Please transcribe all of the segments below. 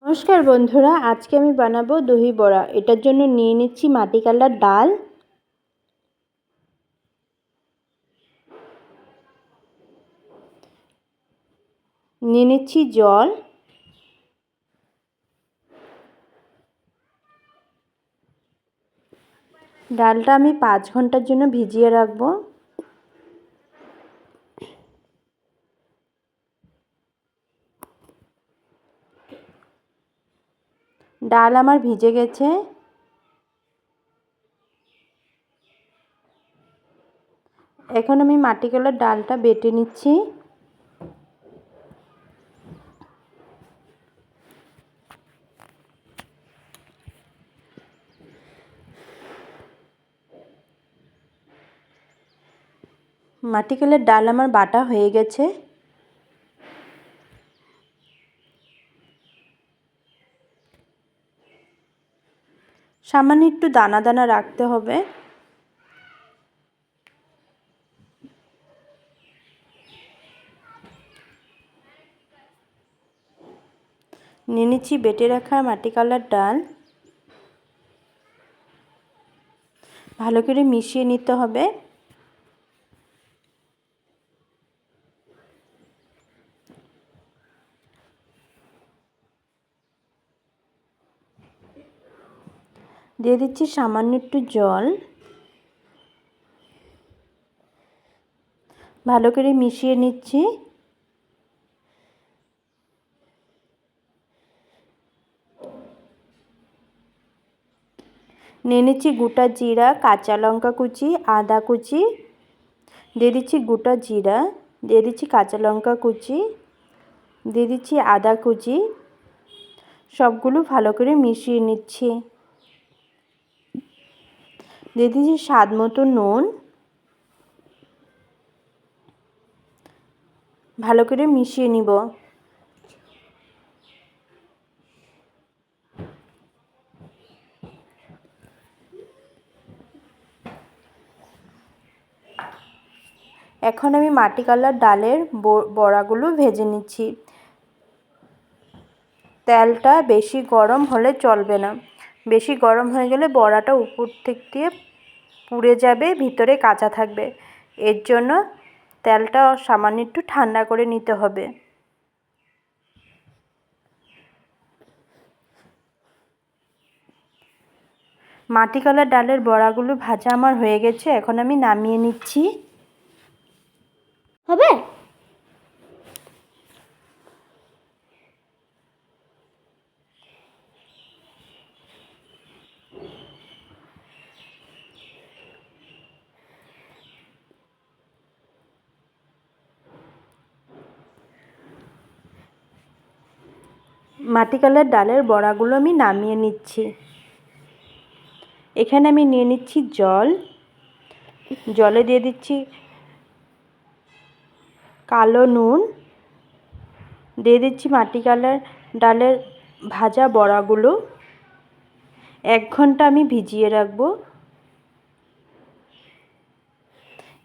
নমস্কার বন্ধুরা, আজকে আমি বানাবো দহি বড়া। এটার জন্য নিয়ে নিচ্ছি মাটি কালার ডাল, নিয়ে নিচ্ছি জল, ডালটা আমি 5 ঘন্টার জন্য ভিজিয়ে রাখবো। ডাল আমার ভিজে গেছে। এখন আমি মাটি কালার ডালটা বেটে নিচ্ছি। মাটি কালার ডাল আমার বাটা হয়ে গেছে। সামান্য একটু দানা দানা রাখতে হবে। নিয়ে নিচ্ছি বেটে রাখা মাটি কালার ডাল, ভালো করে মিশিয়ে নিতে হবে। দিয়ে দিচ্ছি সামান্য একটু জল, ভালো করে মিশিয়ে নিচ্ছি। নিয়ে নিচ্ছি গোটা জিরা, কাঁচা লঙ্কা কুচি, আদা কুচি, দিয়ে দিচ্ছি গোটা জিরা, দিয়ে দিচ্ছি কাঁচা লঙ্কা কুচি, দিয়ে দিচ্ছি আদা কুচি, সবগুলো ভালো করে মিশিয়ে নিচ্ছি। দিয়ে দিচ্ছি স্বাদ মতো নুন, ভালো করে মিশিয়ে নিব। এখন আমি মাটি কালার ডালের বড়াগুলো ভেজে নিচ্ছি। তেলটা বেশি গরম হলে চলবে না, বেশি গরম হয়ে গেলে বড়াটা উপর দিক দিয়ে পুড়ে যাবে, ভিতরে কাঁচা থাকবে। এর জন্য তেলটা সামান্য একটু ঠান্ডা করে নিতে হবে। মাটি কালার ডালের বড়াগুলো ভাজা আমার হয়ে গেছে, এখন আমি নামিয়ে নিচ্ছি। হবে মাটি কালার ডালের বড়াগুলো আমি নামিয়ে নিচ্ছি। এখানে আমি নিয়ে নিচ্ছি জল, জলে দিয়ে দিচ্ছি কালো নুন, দিয়ে দিচ্ছি মাটি কালার ডালের ভাজা বড়াগুলো। 1 ঘন্টা আমি ভিজিয়ে রাখবো।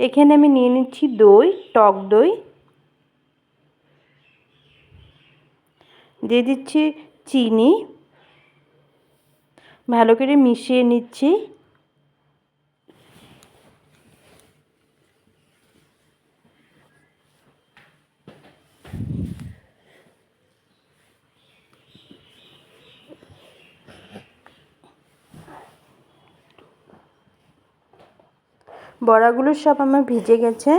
এখানে আমি নিয়ে নিচ্ছি দই, টক দই, দিয়ে দিচ্ছি চিনি, ভালো করে মিশিয়ে নিচ্ছি। বড়াগুলো সব আমার ভিজে গেছে।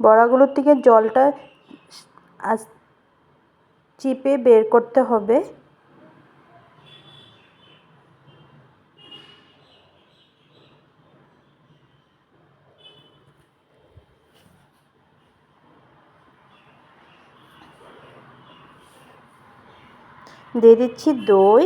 বড়াগুলোর থেকে জলটা চিপে বের করতে হবে। দিয়ে দিচ্ছি দই,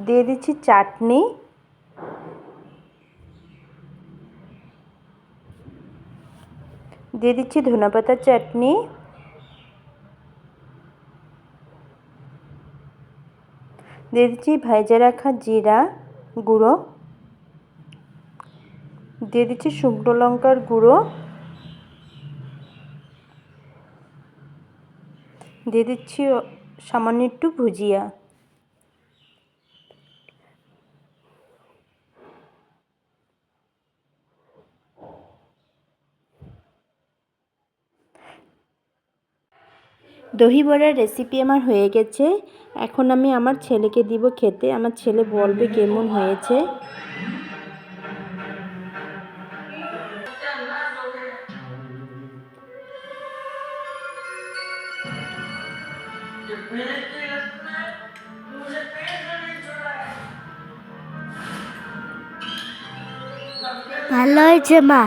দিয়ে দিচ্ছি চাটনি, দিয়ে দিচ্ছি ধনেপাতার চাটনি, দিয়ে দিচ্ছি ভেজে রাখা জিরা গুঁড়ো, দিয়ে দিচ্ছি শুকনো লঙ্কার গুঁড়ো, দিয়ে দিচ্ছি সামান্য একটু ভুজিয়া। দহি বড়ার রেসিপি আমার হয়ে গেছে। এখন আমি আমার ছেলেকে দিব খেতে। আমার ছেলে বলবে কেমন হয়েছে। ভালো হয়েছে মা।